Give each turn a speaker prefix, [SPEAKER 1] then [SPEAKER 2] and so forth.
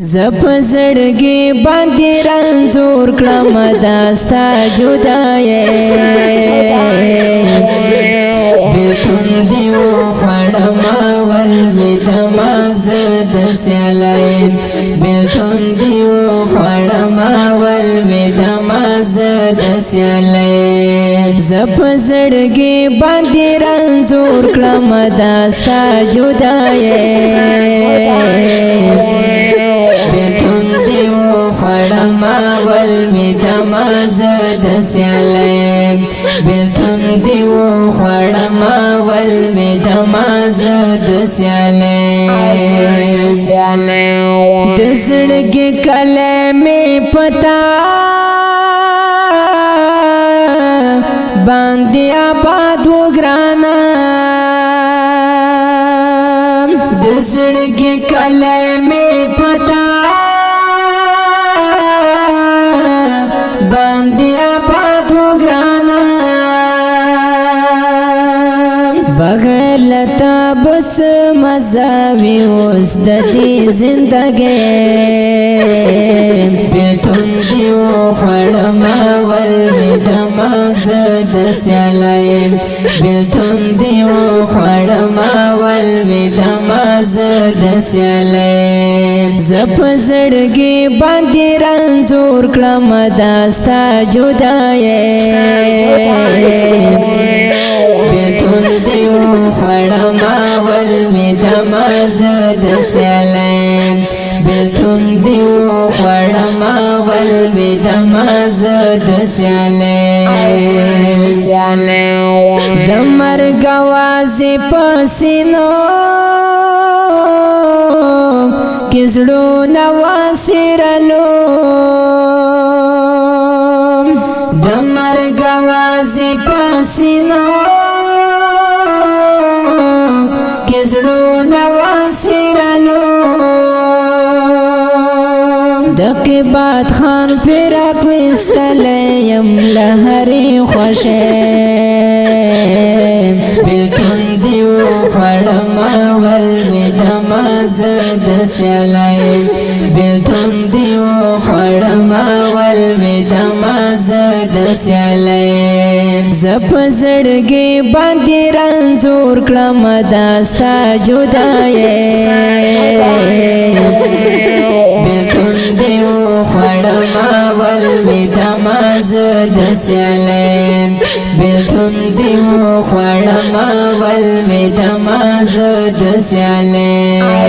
[SPEAKER 1] زپ زړګي باندې رنځور کړم داستا جدای بیتون دیو خړم ول ودم زد سلای بیتون دیو خړم ول ودم زد سلای زپ زړګي باندې رنځور کړم داستا جدای بیتون دیو خړم ول ودم زد سلای بیتون دیو خړم ول ودم زد سلای د زړګي کلمې پتا باندې آباد وګرانا د زړګي کلمې پتا باندې آباد وګرانا بغیر لتا بس مزاوی اوس د دې زندګۍ بیتون دیو خړم ول ودم زد سلای بیتون دیو خړم ول ودم زد سلای زپ زړګي باندې رنځور کړم داستا جدای بیتون دیو خړم ول ودم زد سلای بیتون دیو خړم ول ودم زد سلای د مرګ आवाज پسینو کزړو نواسرلو د مرګ आवाज پسینو کزړو نواسرلو دکې باد خان پیرات وستلیم لهري خوشه بیتون دیو خړم ول ودم زد سلای بیتون دیو خړم ول ودم زد سلای زپ زړګي باندې رنځور کړم داستا جدای بیتون دیو خړم ول ودم زد سلای بیتون دیو خړم ول ودم زد سلای